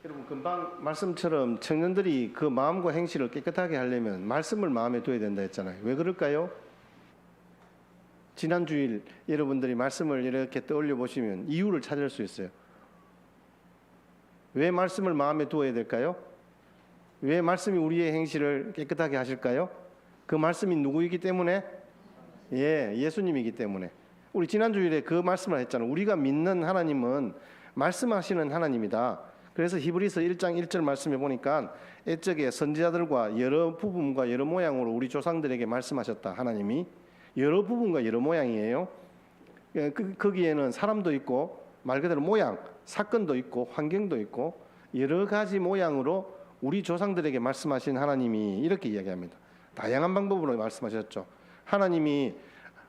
여러분 금방 말씀처럼 청년들이 그 마음과 행실을 깨끗하게 하려면 말씀을 마음에 둬야 된다 했잖아요. 왜 그럴까요? 지난 주일 여러분들이 말씀을 이렇게 떠올려 보시면 이유를 찾을 수 있어요. 왜 말씀을 마음에 두어야 될까요? 왜 말씀이 우리의 행실을 깨끗하게 하실까요? 그 말씀이 누구이기 때문에? 예수님이기 때문에. 우리 지난 주일에 그 말씀을 했잖아요. 우리가 믿는 하나님은 말씀하시는 하나님이다. 그래서 히브리서 1장 1절 말씀해 보니까 옛적에 선지자들과 여러 부분과 여러 모양으로 우리 조상들에게 말씀하셨다. 하나님이 여러 부분과 여러 모양이에요. 거기에는 사람도 있고 말 그대로 모양, 사건도 있고 환경도 있고 여러 가지 모양으로 우리 조상들에게 말씀하신 하나님이 이렇게 이야기합니다. 다양한 방법으로 말씀하셨죠. 하나님이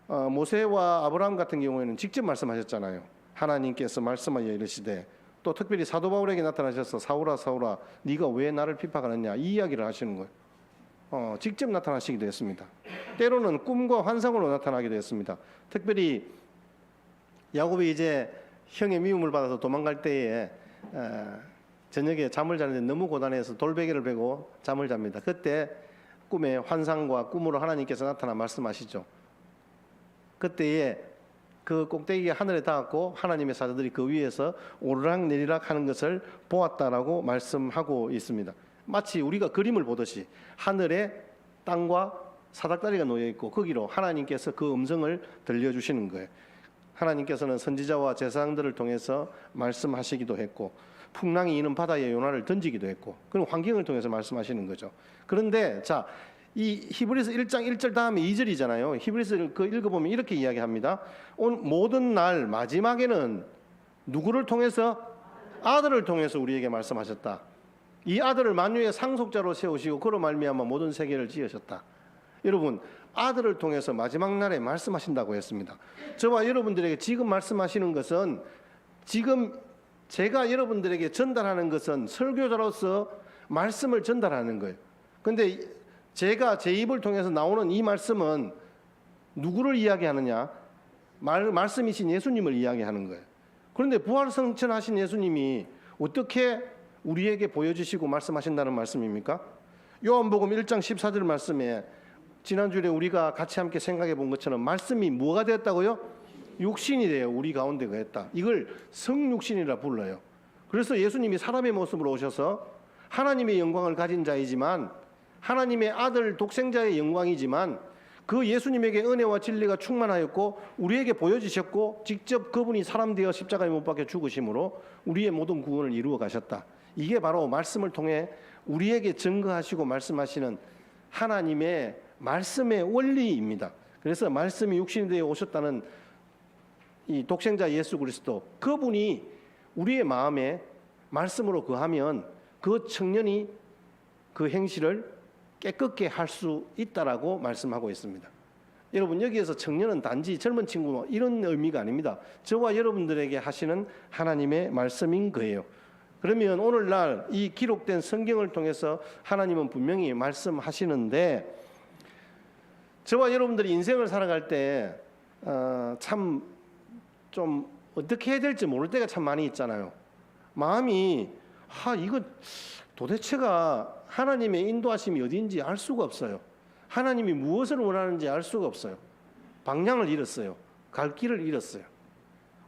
모세와 아브라함 같은 경우에는 직접 말씀하셨잖아요. 하나님께서 말씀하여 이르시되, 또 특별히 사도 바울에게 나타나셔서 사울아 사울아 네가 왜 나를 핍박하느냐 이 이야기를 하시는 거예요. 직접 나타나시기도 했습니다. 때로는 꿈과 환상으로 나타나기도 했습니다. 특별히 야곱이 이제 형의 미움을 받아서 도망갈 때에 저녁에 잠을 자는데 너무 고단해서 돌베개를 베고 잠을 잡니다. 그때 꿈에 환상과 꿈으로 하나님께서 나타나 말씀하시죠. 그때에 그 꼭대기가 하늘에 닿았고 하나님의 사자들이 그 위에서 오르락 내리락 하는 것을 보았다라고 말씀하고 있습니다. 마치 우리가 그림을 보듯이 하늘에 땅과 사닥다리가 놓여 있고 거기로 하나님께서 그 음성을 들려주시는 거예요. 하나님께서는 선지자와 제사장들을 통해서 말씀하시기도 했고 풍랑이 이는 바다에 요나를 던지기도 했고 그런 환경을 통해서 말씀하시는 거죠. 그런데 자, 이 히브리서 1장 1절 다음에 2절이잖아요. 히브리서를 읽어보면 이렇게 이야기합니다. 모든 날 마지막에는 누구를 통해서? 아들을 통해서 우리에게 말씀하셨다. 이 아들을 만유의 상속자로 세우시고 그로 말미암아 모든 세계를 지으셨다. 여러분, 아들을 통해서 마지막 날에 말씀하신다고 했습니다. 저와 여러분들에게 지금 말씀하시는 것은, 지금 제가 여러분들에게 전달하는 것은 설교자로서 말씀을 전달하는 거예요. 그런데 제가 제 입을 통해서 나오는 이 말씀은 누구를 이야기하느냐? 말씀이신 예수님을 이야기하는 거예요. 그런데 부활승천하신 예수님이 어떻게 우리에게 보여주시고 말씀하신다는 말씀입니까? 요한복음 1장 14절 말씀에 지난주에 우리가 같이 함께 생각해 본 것처럼 말씀이 뭐가 되었다고요? 육신이 되어 우리 가운데 거했다. 이걸 성육신이라 불러요. 그래서 예수님이 사람의 모습으로 오셔서 하나님의 영광을 가진 자이지만, 하나님의 아들 독생자의 영광이지만 그 예수님에게 은혜와 진리가 충만하였고 우리에게 보여주셨고 직접 그분이 사람 되어 십자가에 못 박혀 죽으심으로 우리의 모든 구원을 이루어 가셨다. 이게 바로 말씀을 통해 우리에게 증거하시고 말씀하시는 하나님의 말씀의 원리입니다. 그래서 말씀이 육신이 되어 오셨다는 이 독생자 예수 그리스도, 그분이 우리의 마음에 말씀으로 거하면 그 청년이 그 행실을 깨끗게 할 수 있다라고 말씀하고 있습니다. 여러분, 여기에서 청년은 단지 젊은 친구 이런 의미가 아닙니다. 저와 여러분들에게 하시는 하나님의 말씀인 거예요. 그러면 오늘날 이 기록된 성경을 통해서 하나님은 분명히 말씀하시는데, 저와 여러분들이 인생을 살아갈 때 참 좀 어떻게 해야 될지 모를 때가 참 많이 있잖아요. 마음이 이거 도대체가 하나님의 인도하심이 어딘지 알 수가 없어요. 하나님이 무엇을 원하는지 알 수가 없어요. 방향을 잃었어요. 갈 길을 잃었어요.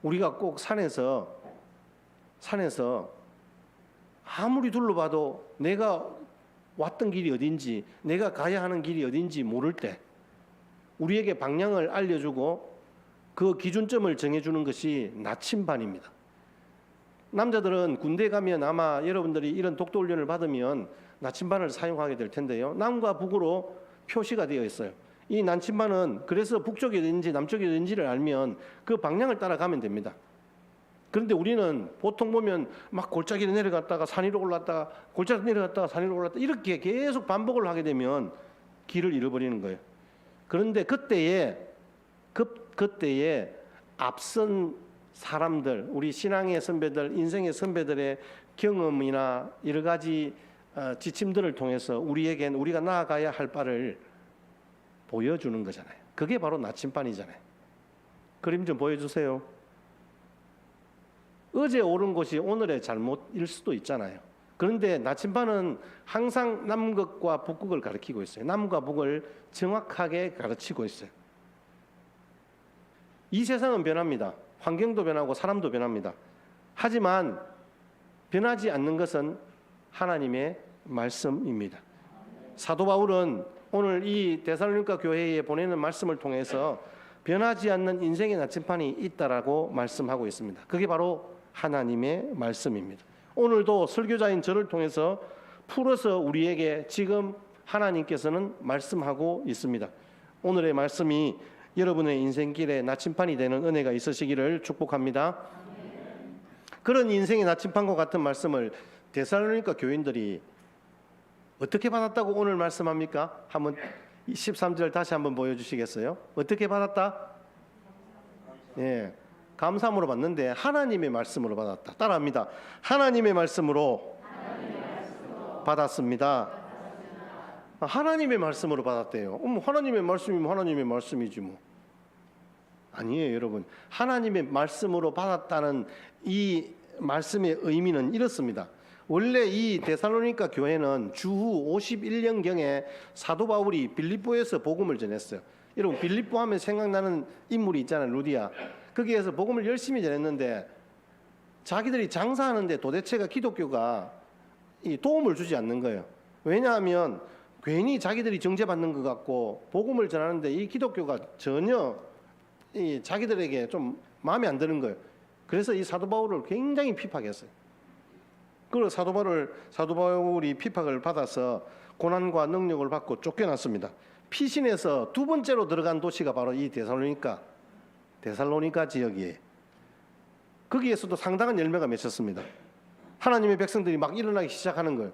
우리가 꼭 산에서 아무리 둘러봐도 내가 왔던 길이 어딘지, 내가 가야 하는 길이 어딘지 모를 때 우리에게 방향을 알려주고 그 기준점을 정해주는 것이 나침반입니다. 남자들은 군대 가면 아마 여러분들이 이런 독도 훈련을 받으면 나침반을 사용하게 될 텐데요. 남과 북으로 표시가 되어 있어요. 이 나침반은 그래서 북쪽이 어딘지 남쪽이 어딘지를 알면 그 방향을 따라가면 됩니다. 그런데 우리는 보통 보면 막 골짜기를 내려갔다가 산 위로 올랐다가 골짜기 내려갔다가 산 위로 올랐다 이렇게 계속 반복을 하게 되면 길을 잃어버리는 거예요. 그런데 그때에 앞선 사람들, 우리 신앙의 선배들, 인생의 선배들의 경험이나 여러 가지 지침들을 통해서 우리에겐 우리가 나아가야 할 바를 보여주는 거잖아요. 그게 바로 나침반이잖아요. 그림 좀 보여주세요. 어제 옳은 것이 오늘의 잘못일 수도 있잖아요. 그런데 나침반은 항상 남극과 북극을 가리키고 있어요. 남과 북을 정확하게 가르치고 있어요. 이 세상은 변합니다. 환경도 변하고 사람도 변합니다. 하지만 변하지 않는 것은 하나님의 말씀입니다. 사도 바울은 오늘 이 데살로니가 교회에 보내는 말씀을 통해서 변하지 않는 인생의 나침반이 있다라고 말씀하고 있습니다. 그게 바로 하나님의 말씀입니다. 오늘도 설교자인 저를 통해서 풀어서 우리에게 지금 하나님께서는 말씀하고 있습니다. 오늘의 말씀이 여러분의 인생길에 나침반이 되는 은혜가 있으시기를 축복합니다. 그런 인생의 나침반과 같은 말씀을 데살로니가 교인들이 어떻게 받았다고 오늘 말씀합니까? 한번 13절 다시 한번 보여주시겠어요? 어떻게 받았다? 예, 감사함으로 받는데 하나님의 말씀으로 받았다. 따라합니다. 하나님의 말씀으로 받았습니다. 하나님의 말씀으로 받았대요. 하나님의 말씀이면 하나님의 말씀이지 뭐. 아니에요, 여러분. 하나님의 말씀으로 받았다는 이 말씀의 의미는 이렇습니다. 원래 이 데살로니가 교회는 주후 51년경에 사도 바울이 빌립보에서 복음을 전했어요. 여러분, 빌립보 하면 생각나는 인물이 있잖아요, 루디아. 거기에서 복음을 열심히 전했는데 자기들이 장사하는데 도대체가 기독교가 이 도움을 주지 않는 거예요. 왜냐하면 괜히 자기들이 정죄받는 것 같고 복음을 전하는데 이 기독교가 전혀 이 자기들에게 좀 마음에 안 드는 거예요. 그래서 이 사도 바울을 굉장히 핍박했어요. 그리고 사도 바울이 핍박을 받아서 고난과 능력을 받고 쫓겨났습니다. 피신해서 두 번째로 들어간 도시가 바로 이 데살로니가 지역이에요. 거기에서도 상당한 열매가 맺혔습니다. 하나님의 백성들이 막 일어나기 시작하는 거예요.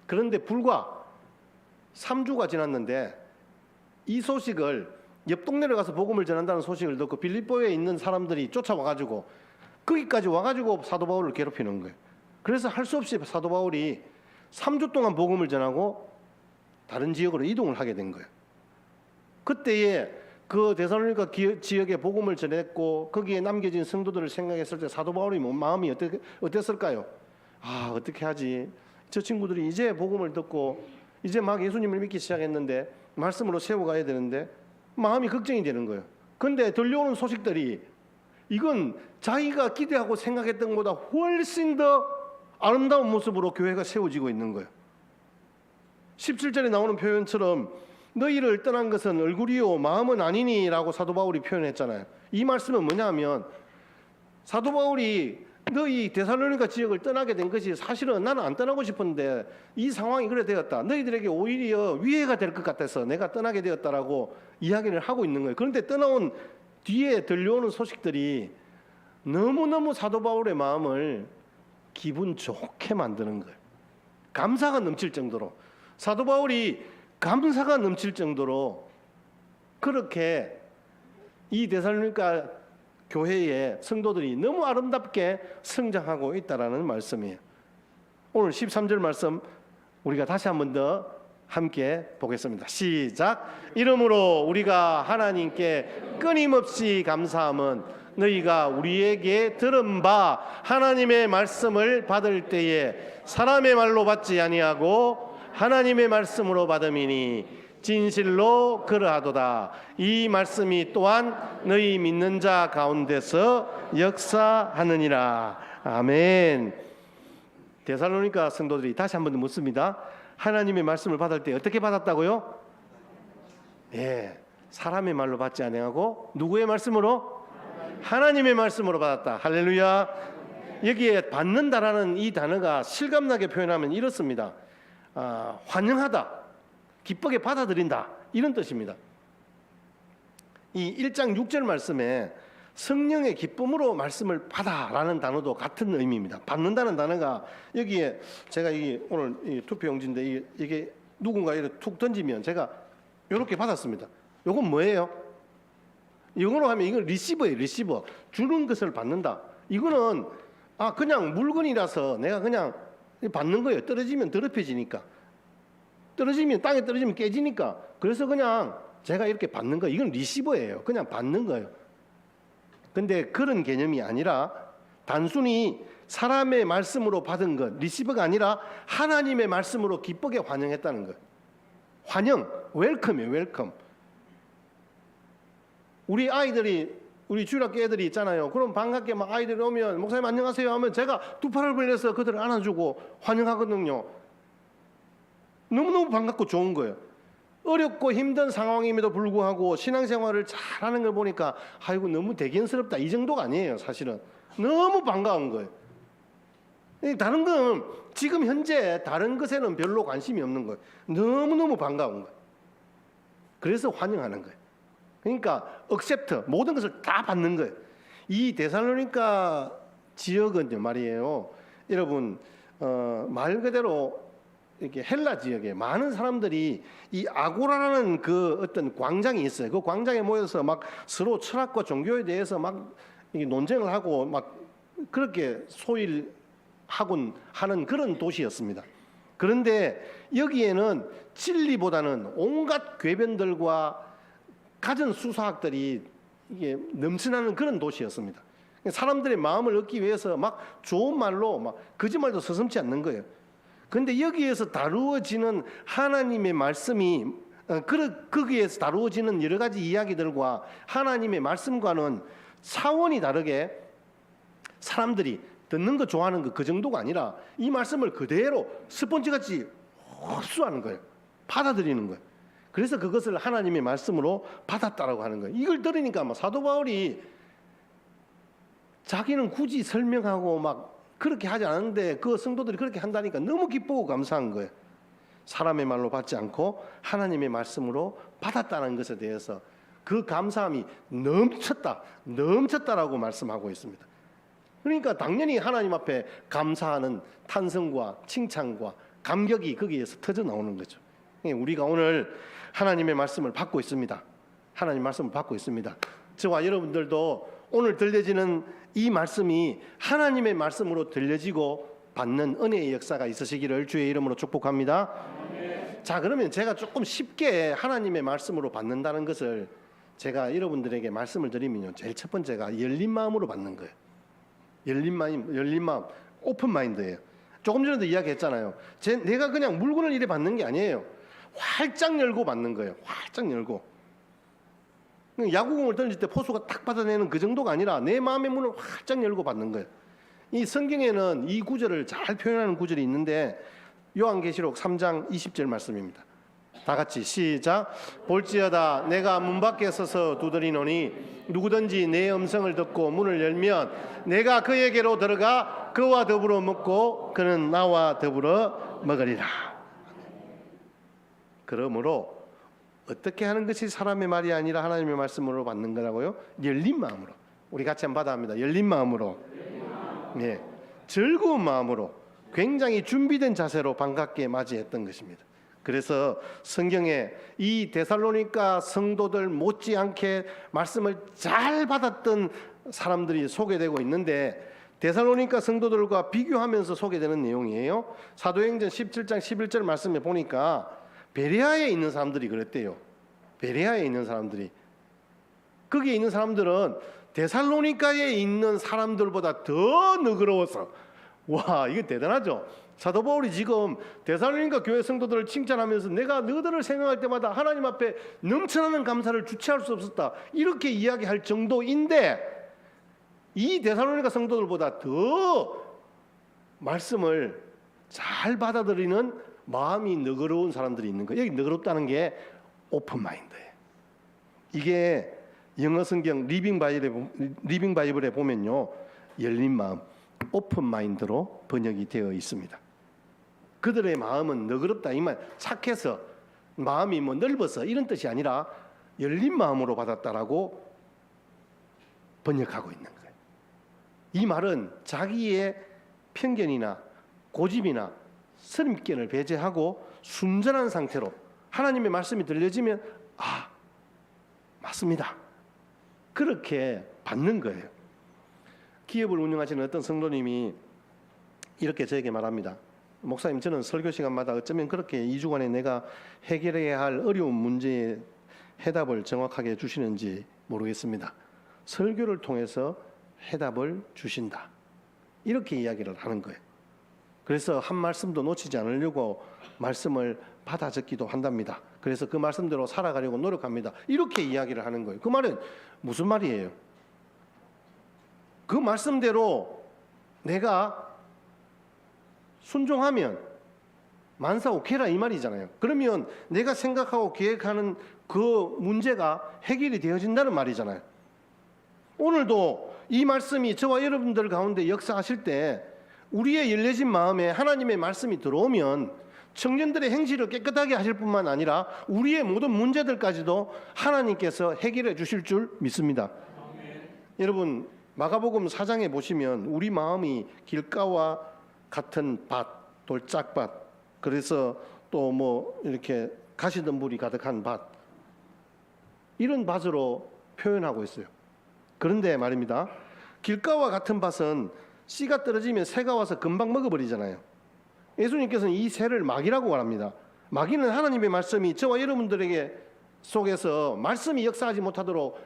그런데 불과 3주가 지났는데 이 소식을 옆 동네를 가서 복음을 전한다는 소식을 듣고 빌립보에 있는 사람들이 쫓아와가지고 거기까지 와가지고 사도 바울을 괴롭히는 거예요. 그래서 할 수 없이 사도 바울이 3주 동안 복음을 전하고 다른 지역으로 이동을 하게 된 거예요. 그때에 그 데살로니가 지역에 복음을 전했고 거기에 남겨진 성도들을 생각했을 때 사도 바울이 마음이 어땠을까요? 아, 어떻게 하지? 저 친구들이 이제 복음을 듣고 이제 막 예수님을 믿기 시작했는데 말씀으로 세워가야 되는데 마음이 걱정이 되는 거예요. 그런데 들려오는 소식들이 이건 자기가 기대하고 생각했던 것보다 훨씬 더 아름다운 모습으로 교회가 세워지고 있는 거예요. 17절에 나오는 표현처럼 너희를 떠난 것은 얼굴이요 마음은 아니니 라고 사도 바울이 표현했잖아요. 이 말씀은 뭐냐면 사도 바울이 너희 데살로니가 지역을 떠나게 된 것이 사실은 나는 안 떠나고 싶었는데 이 상황이 그래 되었다. 너희들에게 오히려 위해가 될 것 같아서 내가 떠나게 되었다라고 이야기를 하고 있는 거예요. 그런데 떠나온 뒤에 들려오는 소식들이 너무너무 사도 바울의 마음을 기분 좋게 만드는 거예요. 감사가 넘칠 정도로 사도 바울이 감사가 넘칠 정도로 그렇게 이 데살로니가 교회의 성도들이 너무 아름답게 성장하고 있다라는 말씀이에요. 오늘 13절 말씀 우리가 다시 한 번 더 함께 보겠습니다. 시작. 이러므로 우리가 하나님께 끊임없이 감사함은 너희가 우리에게 들은 바 하나님의 말씀을 받을 때에 사람의 말로 받지 아니하고 하나님의 말씀으로 받음이니 진실로 그러하도다. 이 말씀이 또한 너희 믿는 자 가운데서 역사하느니라. 아멘. 데살로니가 성도들이 다시 한 번 묻습니다. 하나님의 말씀을 받을 때 어떻게 받았다고요? 예, 사람의 말로 받지 아니하고 누구의 말씀으로? 하나님의 말씀으로 받았다. 할렐루야. 여기에 받는다라는 이 단어가 실감나게 표현하면 이렇습니다. 환영하다, 기쁘게 받아들인다, 이런 뜻입니다. 이 1장 6절 말씀에 성령의 기쁨으로 말씀을 받아라는 단어도 같은 의미입니다. 받는다는 단어가 여기에 제가 오늘 이 투표용지인데 이게 누군가 이렇게 툭 던지면 제가 이렇게 받았습니다. 이건 뭐예요? 영어로 하면 이건 리시버예요. 리시버. 주는 것을 받는다. 이거는 그냥 물건이라서 내가 그냥 받는 거예요. 떨어지면 더럽혀지니까. 떨어지면 땅에 떨어지면 깨지니까. 그래서 그냥 제가 이렇게 받는 거예요. 이건 리시버예요. 그냥 받는 거예요. 근데 그런 개념이 아니라 단순히 사람의 말씀으로 받은 것, 리시브가 아니라 하나님의 말씀으로 기쁘게 환영했다는 것. 환영, 웰컴이에요, 웰컴. 우리 아이들이, 우리 주일학교 애들이 있잖아요. 그럼 반갑게 막 아이들이 오면 목사님 안녕하세요 하면 제가 두 팔을 벌려서 그들을 안아주고 환영하거든요. 너무너무 반갑고 좋은 거예요. 어렵고 힘든 상황임에도 불구하고 신앙생활을 잘하는 걸 보니까 아이고 너무 대견스럽다 이 정도가 아니에요. 사실은 너무 반가운 거예요. 다른 건 지금 현재 다른 것에는 별로 관심이 없는 거예요. 너무너무 반가운 거예요. 그래서 환영하는 거예요. 그러니까 accept, 모든 것을 다 받는 거예요. 이 데살로니가 지역은요 말이에요. 여러분 말 그대로 이렇게 헬라 지역에 많은 사람들이 이 아고라라는 그 어떤 광장이 있어요. 그 광장에 모여서 막 서로 철학과 종교에 대해서 막 논쟁을 하고 막 그렇게 소일하곤 하는 그런 도시였습니다. 그런데 여기에는 진리보다는 온갖 궤변들과 갖은 수사학들이 이게 넘쳐나는 그런 도시였습니다. 사람들의 마음을 얻기 위해서 막 좋은 말로 막 거짓말도 서슴지 않는 거예요. 그런데 여기에서 다루어지는 하나님의 말씀이 거기에서 다루어지는 여러 가지 이야기들과 하나님의 말씀과는 차원이 다르게 사람들이 듣는 거 좋아하는 거 그 정도가 아니라 이 말씀을 그대로 스펀지같이 흡수하는 거예요. 받아들이는 거예요. 그래서 그것을 하나님의 말씀으로 받았다라고 하는 거예요. 이걸 들으니까 막 사도 바울이 자기는 굳이 설명하고 막 그렇게 하지 않았는데 그 성도들이 그렇게 한다니까 너무 기쁘고 감사한 거예요. 사람의 말로 받지 않고 하나님의 말씀으로 받았다는 것에 대해서 그 감사함이 넘쳤다라고 말씀하고 있습니다. 그러니까 당연히 하나님 앞에 감사하는 탄성과 칭찬과 감격이 거기에서 터져 나오는 거죠. 우리가 오늘 하나님의 말씀을 받고 있습니다. 하나님 말씀을 받고 있습니다. 저와 여러분들도 오늘 들려지는 이 말씀이 하나님의 말씀으로 들려지고 받는 은혜의 역사가 있으시기를 주의 이름으로 축복합니다. 자, 그러면 제가 조금 쉽게 하나님의 말씀으로 받는다는 것을 제가 여러분들에게 말씀을 드리면요, 제일 첫 번째가 열린 마음으로 받는 거예요. 열린 마음, 오픈 마인드예요. 조금 전에도 이야기했잖아요. 내가 그냥 물건을 이래 받는 게 아니에요. 활짝 열고 받는 거예요. 활짝 열고. 야구공을 던질 때 포수가 딱 받아내는 그 정도가 아니라 내 마음의 문을 활짝 열고 받는 거예요. 이 성경에는 이 구절을 잘 표현하는 구절이 있는데 요한계시록 3장 20절 말씀입니다. 다 같이 시작. 볼지어다 내가 문 밖에 서서 두드리노니 누구든지 내 음성을 듣고 문을 열면 내가 그에게로 들어가 그와 더불어 먹고 그는 나와 더불어 먹으리라. 그러므로 어떻게 하는 것이 사람의 말이 아니라 하나님의 말씀으로 받는 거라고요? 열린 마음으로. 우리 같이 한번 받아합니다. 열린 마음으로. 네, 즐거운 마음으로 굉장히 준비된 자세로 반갑게 맞이했던 것입니다. 그래서 성경에 이 데살로니가 성도들 못지않게 말씀을 잘 받았던 사람들이 소개되고 있는데 데살로니가 성도들과 비교하면서 소개되는 내용이에요. 사도행전 17장 11절 말씀에 보니까 베레아에 있는 사람들이 그랬대요. 베레아에 있는 사람들이. 거기에 있는 사람들은 데살로니가에 있는 사람들보다 더 너그러워서, 와, 이게 대단하죠. 사도 바울이 지금 데살로니가 교회 성도들을 칭찬하면서 내가 너희들을 생각할 때마다 하나님 앞에 넘쳐나는 감사를 주체할 수 없었다, 이렇게 이야기할 정도인데 이 데살로니가 성도들보다 더 말씀을 잘 받아들이는 마음이 너그러운 사람들이 있는 거예요. 여기 너그럽다는 게 오픈 마인드예요. 이게 영어 성경 리빙 바이블에 보면요, 열린 마음, 오픈 마인드로 번역이 되어 있습니다. 그들의 마음은 너그럽다, 이 말, 착해서 마음이 뭐 넓어서 이런 뜻이 아니라 열린 마음으로 받았다라고 번역하고 있는 거예요. 이 말은 자기의 편견이나 고집이나 선입견을 배제하고 순전한 상태로 하나님의 말씀이 들려지면 아, 맞습니다, 그렇게 받는 거예요. 기업을 운영하시는 어떤 성도님이 이렇게 저에게 말합니다. 목사님, 저는 설교 시간마다 어쩌면 그렇게 2주간에 내가 해결해야 할 어려운 문제의 해답을 정확하게 주시는지 모르겠습니다. 설교를 통해서 해답을 주신다. 이렇게 이야기를 하는 거예요. 그래서 한 말씀도 놓치지 않으려고 말씀을 받아 적기도 한답니다. 그래서 그 말씀대로 살아가려고 노력합니다. 이렇게 이야기를 하는 거예요. 그 말은 무슨 말이에요? 그 말씀대로 내가 순종하면 만사오케라 이 말이잖아요. 그러면 내가 생각하고 계획하는 그 문제가 해결이 되어진다는 말이잖아요. 오늘도 이 말씀이 저와 여러분들 가운데 역사하실 때 우리의 열려진 마음에 하나님의 말씀이 들어오면 청년들의 행실을 깨끗하게 하실 뿐만 아니라 우리의 모든 문제들까지도 하나님께서 해결해 주실 줄 믿습니다. 여러분 마가복음 4장에 보시면 우리 마음이 길가와 같은 밭, 돌짝밭, 그래서 또 뭐 이렇게 가시덤불이 가득한 밭, 이런 밭으로 표현하고 있어요. 그런데 말입니다, 길가와 같은 밭은 씨가 떨어지면 새가 와서 금방 먹어버리잖아요. 예수님께서는 이 새를 마귀라고 말합니다. 마귀는 하나님의 말씀이 저와 여러분들에게 속에서 말씀이 역사하지 못하도록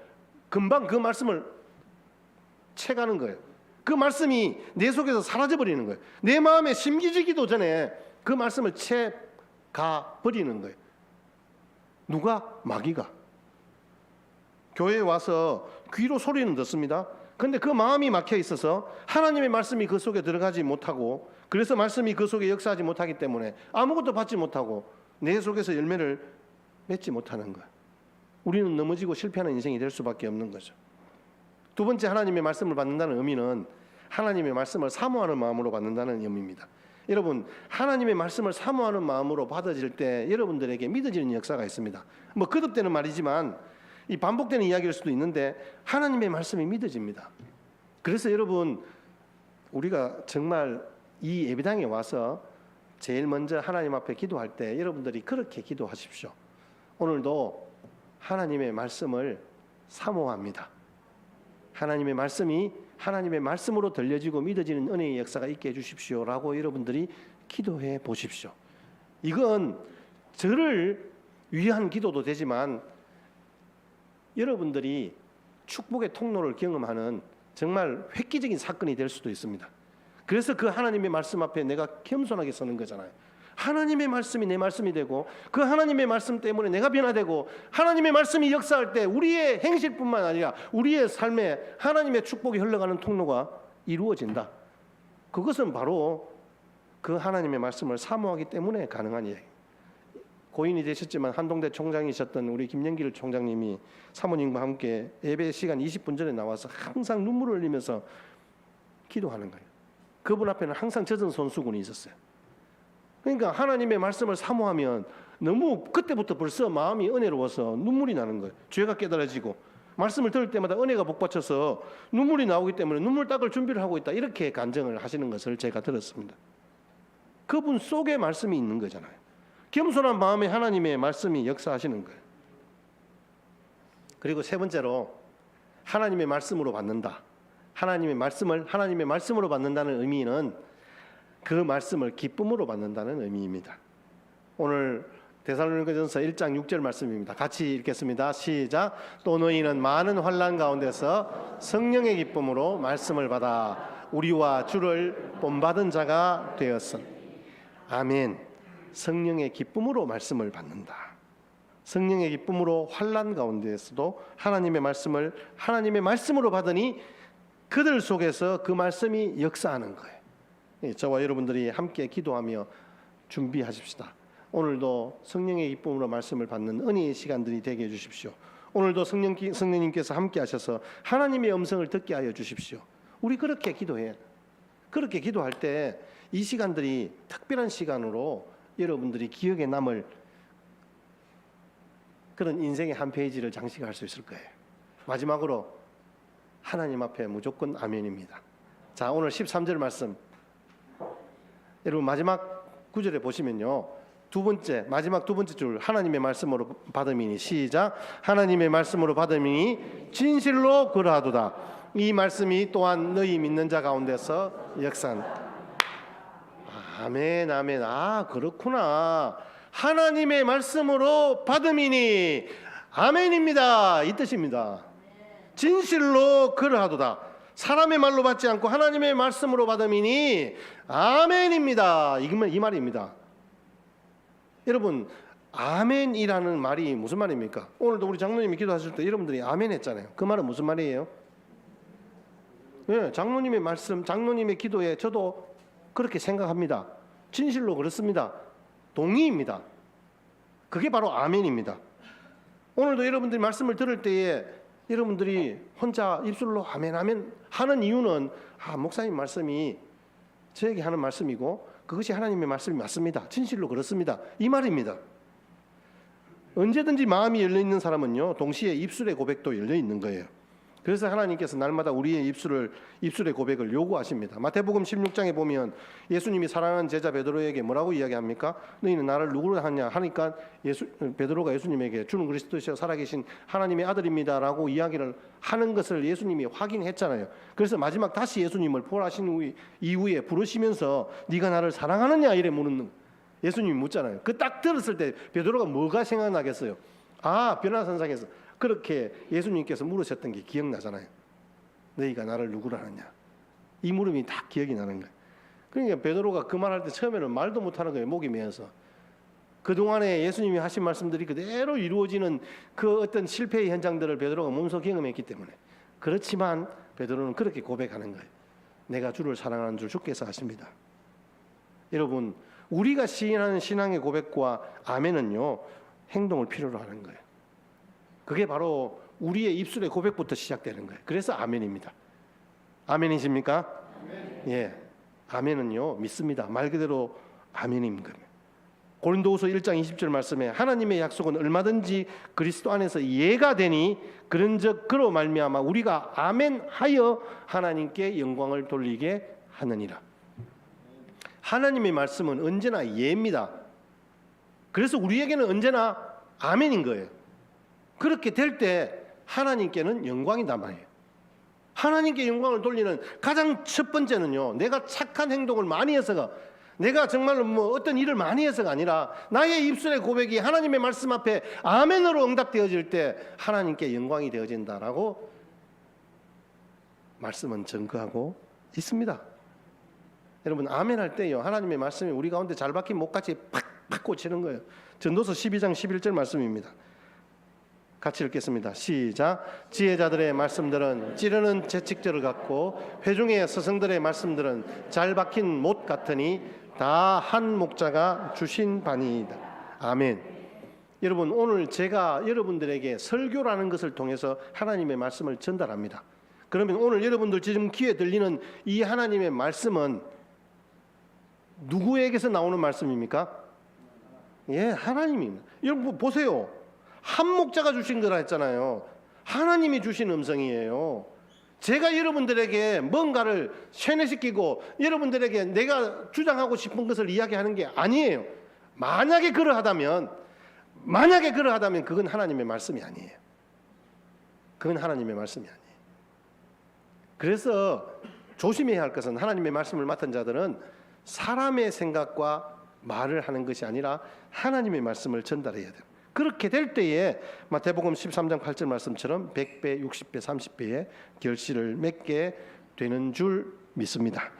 금방 그 말씀을 채가는 거예요. 그 말씀이 내 속에서 사라져버리는 거예요. 내 마음에 심기지기도 전에 그 말씀을 채가 버리는 거예요. 누가? 마귀가. 교회에 와서 귀로 소리는 듣습니다. 그런데 그 마음이 막혀 있어서 하나님의 말씀이 그 속에 들어가지 못하고, 그래서 말씀이 그 속에 역사하지 못하기 때문에 아무것도 받지 못하고 내 속에서 열매를 맺지 못하는 거예요. 우리는 넘어지고 실패하는 인생이 될 수밖에 없는 거죠. 두 번째, 하나님의 말씀을 받는다는 의미는 하나님의 말씀을 사모하는 마음으로 받는다는 의미입니다. 여러분, 하나님의 말씀을 사모하는 마음으로 받아질 때 여러분들에게 믿어지는 역사가 있습니다. 뭐 거듭되는 말이지만 이 반복되는 이야기일 수도 있는데 하나님의 말씀이 믿어집니다. 그래서 여러분, 우리가 정말 이 예배당에 와서 제일 먼저 하나님 앞에 기도할 때 여러분들이 그렇게 기도하십시오. 오늘도 하나님의 말씀을 사모합니다. 하나님의 말씀이 하나님의 말씀으로 들려지고 믿어지는 은혜의 역사가 있게 해주십시오라고 여러분들이 기도해 보십시오. 이건 저를 위한 기도도 되지만 여러분들이 축복의 통로를 경험하는 정말 획기적인 사건이 될 수도 있습니다. 그래서 그 하나님의 말씀 앞에 내가 겸손하게 서는 거잖아요. 하나님의 말씀이 내 말씀이 되고 그 하나님의 말씀 때문에 내가 변화되고 하나님의 말씀이 역사할 때 우리의 행실뿐만 아니라 우리의 삶에 하나님의 축복이 흘러가는 통로가 이루어진다. 그것은 바로 그 하나님의 말씀을 사모하기 때문에 가능한 이야기. 고인이 되셨지만 한동대 총장이셨던 우리 김영길 총장님이 사모님과 함께 예배 시간 20분 전에 나와서 항상 눈물을 흘리면서 기도하는 거예요. 그분 앞에는 항상 젖은 손수건이 있었어요. 그러니까 하나님의 말씀을 사모하면 너무 그때부터 벌써 마음이 은혜로워서 눈물이 나는 거예요. 죄가 깨달아지고 말씀을 들을 때마다 은혜가 복받쳐서 눈물이 나오기 때문에 눈물 닦을 준비를 하고 있다, 이렇게 간증을 하시는 것을 제가 들었습니다. 그분 속에 말씀이 있는 거잖아요. 겸손한 마음에 하나님의 말씀이 역사하시는 거예요. 그리고 세 번째로 하나님의 말씀으로 받는다. 하나님의 말씀을 하나님의 말씀으로 받는다는 의미는 그 말씀을 기쁨으로 받는다는 의미입니다. 오늘 데살로니가전서 1장 6절 말씀입니다. 같이 읽겠습니다. 시작. 또 너희는 많은 환난 가운데서 성령의 기쁨으로 말씀을 받아 우리와 주를 본받은 자가 되었으니. 아멘. 성령의 기쁨으로 말씀을 받는다. 성령의 기쁨으로 환난 가운데에서도 하나님의 말씀을 하나님의 말씀으로 받으니 그들 속에서 그 말씀이 역사하는 거예요. 저와 여러분들이 함께 기도하며 준비하십시다. 오늘도 성령의 기쁨으로 말씀을 받는 은혜의 시간들이 되게 해주십시오. 오늘도 성령님께서 함께 하셔서 하나님의 음성을 듣게 하여 주십시오. 우리 그렇게 기도해. 그렇게 기도할 때 이 시간들이 특별한 시간으로 여러분들이 기억에 남을 그런 인생의 한 페이지를 장식할 수 있을 거예요. 마지막으로 하나님 앞에 무조건 아멘입니다. 자, 오늘 13절 말씀 여러분 마지막 구절에 보시면요, 마지막 두 번째 줄, 하나님의 말씀으로 받음이니. 시작. 하나님의 말씀으로 받음이니 진실로 그러하도다. 이 말씀이 또한 너희 믿는 자 가운데서 역사한. 아멘, 아멘. 아, 그렇구나. 하나님의 말씀으로 받음이니 아멘입니다, 이 뜻입니다. 진실로 그러하도다. 사람의 말로 받지 않고 하나님의 말씀으로 받음이니 아멘입니다. 이 말입니다. 여러분, 아멘이라는 말이 무슨 말입니까? 오늘도 우리 장로님이 기도하실 때 여러분들이 아멘 했잖아요. 그 말은 무슨 말이에요? 네, 장로님의 말씀, 장로님의 기도에 저도 그렇게 생각합니다. 진실로 그렇습니다. 동의입니다. 그게 바로 아멘입니다. 오늘도 여러분들이 말씀을 들을 때에 여러분들이 혼자 입술로 아멘 아멘 하는 이유는 목사님 말씀이 저에게 하는 말씀이고 그것이 하나님의 말씀이 맞습니다. 진실로 그렇습니다. 이 말입니다. 언제든지 마음이 열려있는 사람은요, 동시에 입술의 고백도 열려있는 거예요. 그래서 하나님께서 날마다 우리의 입술의 고백을 요구하십니다. 마태복음 16장에 보면 예수님이 사랑하는 제자 베드로에게 뭐라고 이야기합니까? 너희는 나를 누구로 하냐 하니까 베드로가 예수님에게 주는 그리스도시여 살아계신 하나님의 아들입니다라고 이야기를 하는 것을 예수님이 확인했잖아요. 그래서 마지막 다시 예수님을 부활하신 이후에 부르시면서 네가 나를 사랑하느냐 이래 묻는 예수님이 묻잖아요. 그 딱 들었을 때 베드로가 뭐가 생각나겠어요? 변화산상에서 그렇게 예수님께서 물으셨던 게 기억나잖아요. 너희가 나를 누구로 하느냐. 이 물음이 다 기억이 나는 거예요. 그러니까 베드로가 그 말할 때 처음에는 말도 못하는 거예요. 목이 메어서. 그동안에 예수님이 하신 말씀들이 그대로 이루어지는 그 어떤 실패의 현장들을 베드로가 몸소 경험했기 때문에. 그렇지만 베드로는 그렇게 고백하는 거예요. 내가 주를 사랑하는 줄 주께서 아십니다. 여러분, 우리가 시인하는 신앙의 고백과 아멘은요, 행동을 필요로 하는 거예요. 그게 바로 우리의 입술의 고백부터 시작되는 거예요. 그래서 아멘입니다. 아멘이십니까? 아멘. 예, 아멘은요 믿습니다. 말 그대로 아멘인 겁니다. 고린도후서 1장 20절 말씀에 하나님의 약속은 얼마든지 그리스도 안에서 예가 되니 그런즉 그로 말미암아 우리가 아멘하여 하나님께 영광을 돌리게 하느니라. 하나님의 말씀은 언제나 예입니다. 그래서 우리에게는 언제나 아멘인 거예요. 그렇게 될 때 하나님께는 영광이다 말이에요. 하나님께 영광을 돌리는 가장 첫 번째는요, 내가 착한 행동을 많이 해서가, 내가 정말로 어떤 일을 많이 해서가 아니라 나의 입술의 고백이 하나님의 말씀 앞에 아멘으로 응답되어질 때 하나님께 영광이 되어진다라고 말씀은 증거하고 있습니다. 여러분, 아멘 할 때요, 하나님의 말씀이 우리 가운데 잘 박힌 목같이 팍팍 꽂히는 거예요. 전도서 12장 11절 말씀입니다. 같이 읽겠습니다. 시작. 지혜자들의 말씀들은 찌르는 채찍질을 갖고 회중의 스승들의 말씀들은 잘 박힌 못 같으니 다 한 목자가 주신 바니이다. 아멘. 여러분, 오늘 제가 여러분들에게 설교라는 것을 통해서 하나님의 말씀을 전달합니다. 그러면 오늘 여러분들 지금 귀에 들리는 이 하나님의 말씀은 누구에게서 나오는 말씀입니까? 예, 하나님입니다. 여러분 보세요. 한 목자가 주신 거라 했잖아요. 하나님이 주신 음성이에요. 제가 여러분들에게 뭔가를 세뇌시키고 여러분들에게 내가 주장하고 싶은 것을 이야기하는 게 아니에요. 만약에 그러하다면 그건 하나님의 말씀이 아니에요. 그건 하나님의 말씀이 아니에요. 그래서 조심해야 할 것은 하나님의 말씀을 맡은 자들은 사람의 생각과 말을 하는 것이 아니라 하나님의 말씀을 전달해야 돼요. 그렇게 될 때에 마태복음 13장 8절 말씀처럼 100배, 60배, 30배의 결실을 맺게 되는 줄 믿습니다.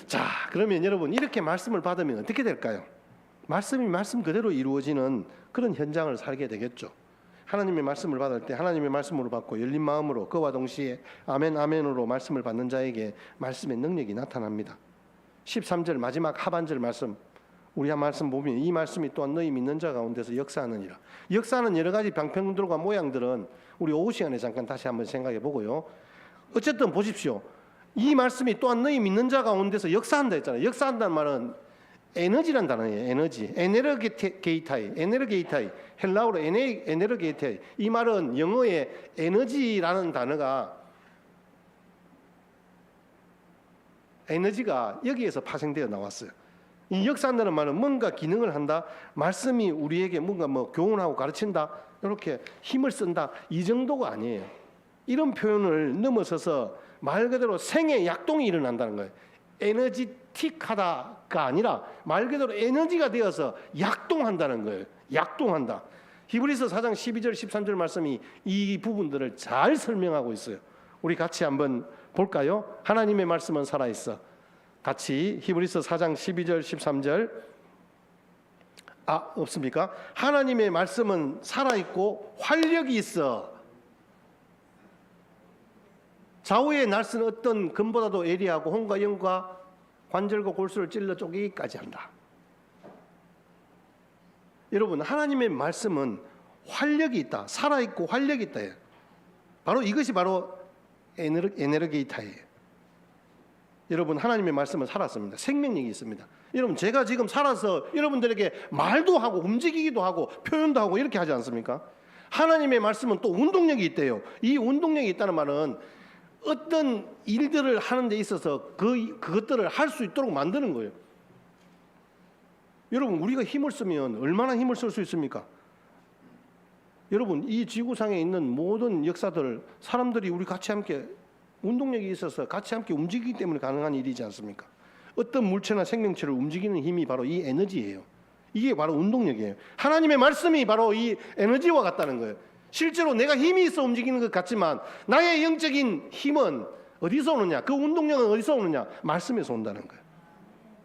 자, 그러면 여러분 이렇게 말씀을 받으면 어떻게 될까요? 말씀이 말씀 그대로 이루어지는 그런 현장을 살게 되겠죠. 하나님의 말씀을 받을 때 하나님의 말씀으로 받고 열린 마음으로 그와 동시에 아멘 아멘으로 말씀을 받는 자에게 말씀의 능력이 나타납니다. 13절 마지막 하반절 말씀, 우리 한 말씀 보면 이 말씀이 또한 너희 믿는 자 가운데서 역사하느니라. 역사하는 여러 가지 방편들과 모양들은 우리 오후 시간에 잠깐 다시 한번 생각해 보고요. 어쨌든 보십시오. 이 말씀이 또한 너희 믿는 자 가운데서 역사한다 했잖아요. 역사한다는 말은 에너지란 단어예요. 에너지. 에네르게이타이. 헬라어로 에네르게이타이. 이 말은 영어의 에너지라는 단어가 에너지가 여기에서 파생되어 나왔어요. 이 역사한다는 말은 뭔가 기능을 한다, 말씀이 우리에게 뭔가 교훈하고 가르친다, 이렇게 힘을 쓴다, 이 정도가 아니에요. 이런 표현을 넘어서서 말 그대로 생의 약동이 일어난다는 거예요. 에너지틱하다가 아니라 말 그대로 에너지가 되어서 약동한다는 거예요. 약동한다. 히브리서 4장 12절 13절 말씀이 이 부분들을 잘 설명하고 있어요. 우리 같이 한번 볼까요? 하나님의 말씀은 살아있어. 같이 히브리서 4장 12절 13절. 없습니까? 하나님의 말씀은 살아있고 활력이 있어. 좌우의 날선 어떤 금보다도 예리하고 혼과 영과 관절과 골수를 찔러 쪼개기까지 한다. 여러분, 하나님의 말씀은 활력이 있다. 살아있고 활력이 있다. 바로 이것이 바로 에너게이타예요. 여러분, 하나님의 말씀은 살았습니다. 생명력이 있습니다. 여러분, 제가 지금 살아서 여러분들에게 말도 하고 움직이기도 하고 표현도 하고 이렇게 하지 않습니까? 하나님의 말씀은 또 운동력이 있대요. 이 운동력이 있다는 말은 어떤 일들을 하는 데 있어서 그것들을 할 수 있도록 만드는 거예요. 여러분, 우리가 힘을 쓰면 얼마나 힘을 쓸 수 있습니까? 여러분, 이 지구상에 있는 모든 역사들, 사람들이 우리 같이 함께 운동력이 있어서 같이 함께 움직이기 때문에 가능한 일이지 않습니까? 어떤 물체나 생명체를 움직이는 힘이 바로 이 에너지예요. 이게 바로 운동력이에요. 하나님의 말씀이 바로 이 에너지와 같다는 거예요. 실제로 내가 힘이 있어 움직이는 것 같지만 나의 영적인 힘은 어디서 오느냐? 그 운동력은 어디서 오느냐? 말씀에서 온다는 거예요.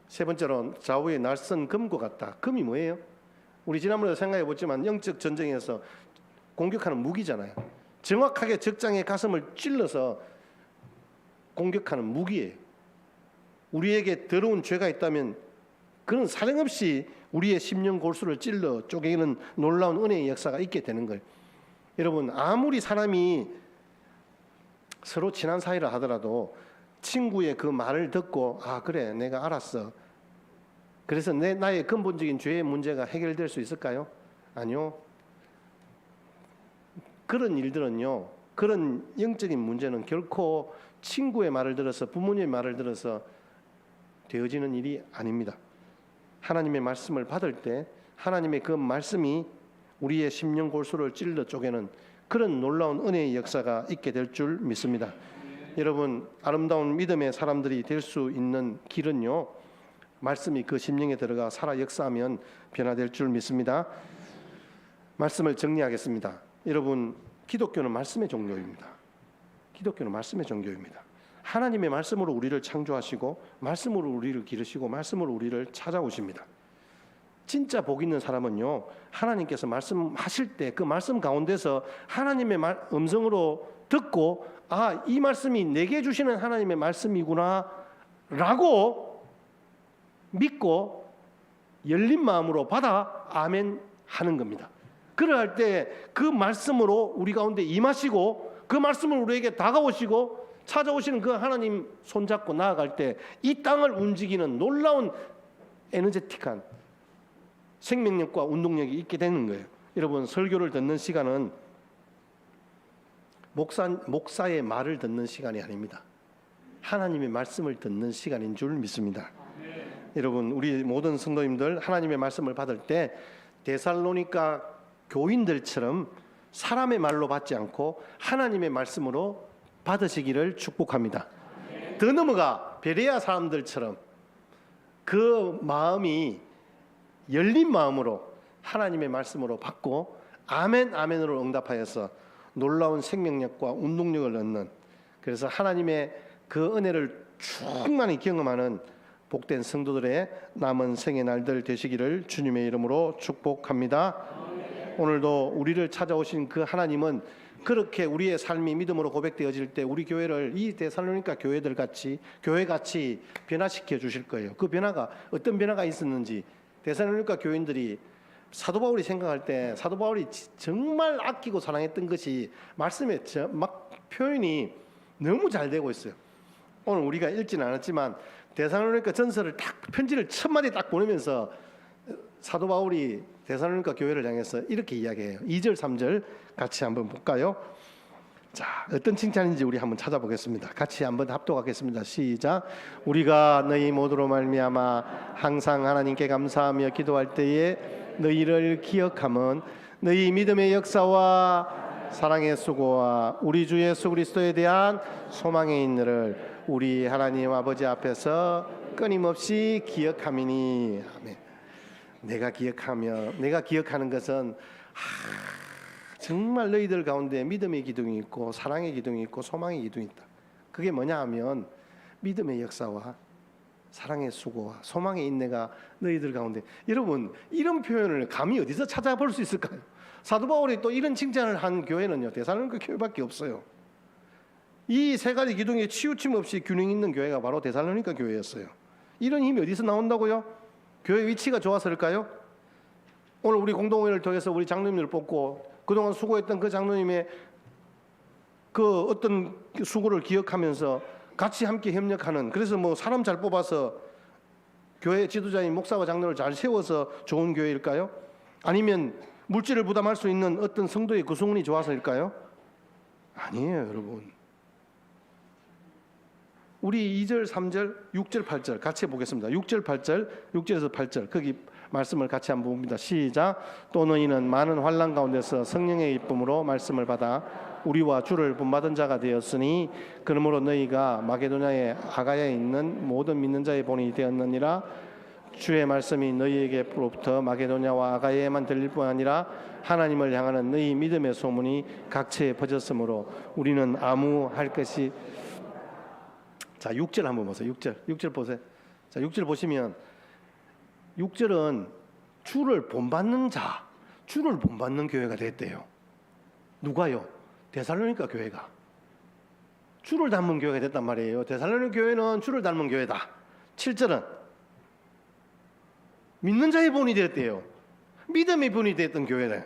세 번째로 좌우의 날선 금과 같다. 금이 뭐예요? 우리 지난번에 생각해 보지만 영적 전쟁에서 공격하는 무기잖아요. 정확하게 적장의 가슴을 찔러서 공격하는 무기예요. 우리에게 더러운 죄가 있다면 그는 사정없이 우리의 심령 골수를 찔러 쪼개는 놀라운 은혜의 역사가 있게 되는 거예요. 여러분, 아무리 사람이 서로 친한 사이라 하더라도 친구의 그 말을 듣고 그래 내가 알았어. 그래서 나의 근본적인 죄의 문제가 해결될 수 있을까요? 아니요. 그런 일들은요, 그런 영적인 문제는 결코 친구의 말을 들어서 부모님의 말을 들어서 되어지는 일이 아닙니다. 하나님의 말씀을 받을 때 하나님의 그 말씀이 우리의 심령 골수를 찔러 쪼개는 그런 놀라운 은혜의 역사가 있게 될 줄 믿습니다. 여러분, 아름다운 믿음의 사람들이 될 수 있는 길은요, 말씀이 그 심령에 들어가 살아 역사하면 변화될 줄 믿습니다. 말씀을 정리하겠습니다. 여러분, 기독교는 말씀의 종교입니다. 기독교는 말씀의 종교입니다. 하나님의 말씀으로 우리를 창조하시고 말씀으로 우리를 기르시고 말씀으로 우리를 찾아오십니다. 진짜 복 있는 사람은요, 하나님께서 말씀하실 때 그 말씀 가운데서 하나님의 음성으로 듣고 이 말씀이 내게 주시는 하나님의 말씀이구나 라고 믿고 열린 마음으로 받아 아멘 하는 겁니다. 그럴 때 그 말씀으로 우리 가운데 임하시고 그 말씀을 우리에게 다가오시고 찾아오시는 그 하나님 손잡고 나아갈 때 이 땅을 움직이는 놀라운 에너제틱한 생명력과 운동력이 있게 되는 거예요. 여러분, 설교를 듣는 시간은 목사의 말을 듣는 시간이 아닙니다. 하나님의 말씀을 듣는 시간인 줄 믿습니다. 여러분, 우리 모든 성도님들 하나님의 말씀을 받을 때 데살로니가 교인들처럼 사람의 말로 받지 않고 하나님의 말씀으로 받으시기를 축복합니다. 더 넘어가 베레아 사람들처럼 그 마음이 열린 마음으로 하나님의 말씀으로 받고 아멘 아멘으로 응답하여서 놀라운 생명력과 운동력을 얻는, 그래서 하나님의 그 은혜를 충만히 경험하는 복된 성도들의 남은 생의 날들 되시기를 주님의 이름으로 축복합니다. 오늘도 우리를 찾아오신 그 하나님은 그렇게 우리의 삶이 믿음으로 고백되어질 때 우리 교회를 이 데살로니가 교회같이 변화시켜 주실 거예요. 그 변화가 어떤 변화가 있었는지 데살로니가 교인들이 사도 바울이 생각할 때 사도 바울이 정말 아끼고 사랑했던 것이 말씀에 막 표현이 너무 잘 되고 있어요. 오늘 우리가 읽지는 않았지만 데살로니가 전서를 딱 편지를 첫 마디 딱 보내면서 사도 바울이 데살로니가 교회를 향해서 이렇게 이야기해요. 2절 3절 같이 한번 볼까요? 자, 어떤 칭찬인지 우리 한번 찾아보겠습니다. 같이 한번 합독하겠습니다. 시작. 우리가 너희 모두로 말미암아 항상 하나님께 감사하며 기도할 때에 너희를 기억함은 너희 믿음의 역사와 사랑의 수고와 우리 주 예수 그리스도에 대한 소망의 인내를 우리 하나님 아버지 앞에서 끊임없이 기억함이니. 아멘. 내가 기억하는 것은 정말 너희들 가운데 믿음의 기둥이 있고 사랑의 기둥이 있고 소망의 기둥이 있다. 그게 뭐냐 하면 믿음의 역사와 사랑의 수고와 소망의 인내가 너희들 가운데. 여러분, 이런 표현을 감히 어디서 찾아볼 수 있을까요? 사도 바울이 또 이런 칭찬을 한 교회는요, 데살로니가 교회밖에 없어요. 이 세 가지 기둥에 치우침 없이 균형 있는 교회가 바로 데살로니가 교회였어요. 이런 힘이 어디서 나온다고요? 교회 위치가 좋아서일까요? 오늘 우리 공동회를 통해서 우리 장로님을 뽑고 그동안 수고했던 그 장로님의 그 어떤 수고를 기억하면서 같이 함께 협력하는, 그래서 뭐 사람 잘 뽑아서 교회 지도자인 목사와 장로를 잘 세워서 좋은 교회일까요? 아니면 물질을 부담할 수 있는 어떤 성도의 구성원이 좋아서일까요? 아니에요, 여러분. 우리 2절, 3절, 6절, 8절 같이 보겠습니다. 6절, 8절, 6절에서 8절 거기 말씀을 같이 한번 봅니다. 시작. 또 너희는 많은 환난 가운데서 성령의 기쁨으로 말씀을 받아 우리와 주를 본받은 자가 되었으니 그러므로 너희가 마게도냐의 아가야에 있는 모든 믿는 자의 본이 되었느니라. 주의 말씀이 너희에게로부터 마게도냐와 아가야에만 들릴 뿐 아니라 하나님을 향하는 너희 믿음의 소문이 각처에 퍼졌으므로 우리는 아무 할 것이. 자, 6절 한번 보세요. 6절 보세요. 자, 6절 보시면 6절은 주를 본받는 자, 주를 본받는 교회가 됐대요. 누가요? 데살로니가 교회가 주를 닮은 교회가 됐단 말이에요. 데살로니가 교회는 주를 닮은 교회다. 7절은 믿는 자의 본이 되었대요. 믿음의 본이 되었던 교회래.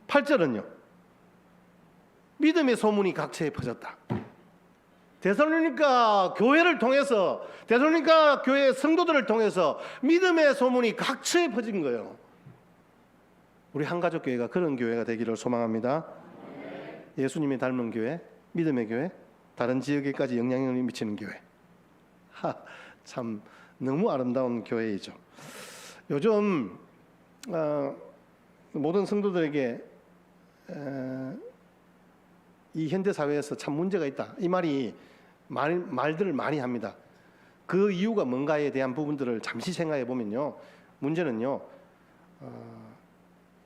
8절은요, 믿음의 소문이 각처에 퍼졌다. 데살로니가 교회를 통해서, 데살로니가 교회 성도들을 통해서 믿음의 소문이 각처에 퍼진 거예요. 우리 한가족 교회가 그런 교회가 되기를 소망합니다. 예수님이 닮은 교회, 믿음의 교회, 다른 지역에까지 영향력을 미치는 교회. 참 너무 아름다운 교회이죠. 요즘 모든 성도들에게 이 현대 사회에서 참 문제가 있다, 이 말이 말들을 많이 합니다. 그 이유가 뭔가에 대한 부분들을 잠시 생각해 보면요, 문제는요,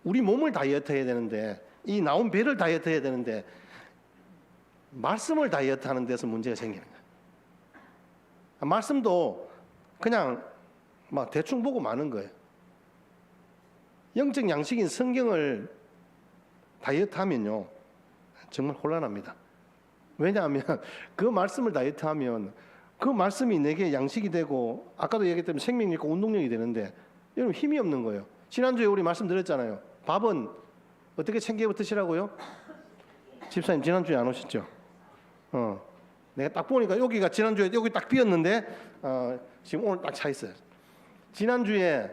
우리 몸을 다이어트 해야 되는데, 이 나온 배를 다이어트 해야 되는데 말씀을 다이어트 하는 데서 문제가 생기는 거예요. 말씀도 그냥 막 대충 보고 마는 거예요. 영적 양식인 성경을 다이어트 하면요 정말 혼란합니다. 왜냐하면 그 말씀을 다이어트 하면 그 말씀이 내게 양식이 되고, 아까도 얘기했던 생명이 있고 운동력이 되는데 여러분 힘이 없는 거예요. 지난주에 우리 말씀드렸잖아요. 밥은 어떻게 챙겨 드시라고요? 집사님 지난주에 안 오셨죠? 내가 딱 보니까 여기가 지난주에 여기 딱 비었는데 지금 오늘 딱 차 있어요. 지난주에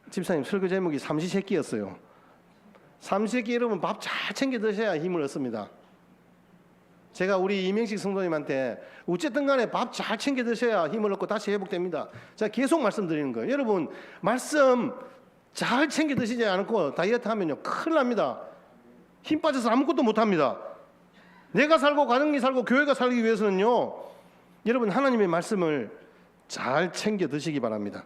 집사님 설교 제목이 삼시세끼였어요. 삼시세끼 여러분 밥 잘 챙겨 드셔야 힘을 얻습니다. 제가 우리 이명식 성도님한테 어쨌든 간에 밥 잘 챙겨 드셔야 힘을 얻고 다시 회복됩니다. 제가 계속 말씀드리는 거예요. 여러분 말씀 잘 챙겨 드시지 않고 다이어트 하면요 큰일 납니다. 힘 빠져서 아무것도 못합니다. 내가 살고 가정이 살고 교회가 살기 위해서는요, 여러분 하나님의 말씀을 잘 챙겨 드시기 바랍니다.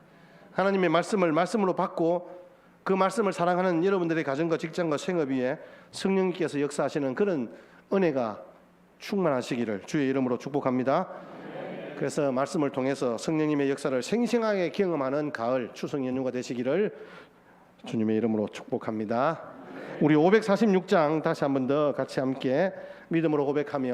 하나님의 말씀으로 받고 그 말씀을 사랑하는 여러분들의 가정과 직장과 생업 위에 성령님께서 역사하시는 그런 은혜가 충만하시기를 주의 이름으로 축복합니다. 그래서 말씀을 통해서 성령님의 역사를 생생하게 경험하는 가을 추석 연휴가 되시기를 주님의 이름으로 축복합니다. 우리 546장 다시 한 번 더 같이 함께 믿음으로 고백하며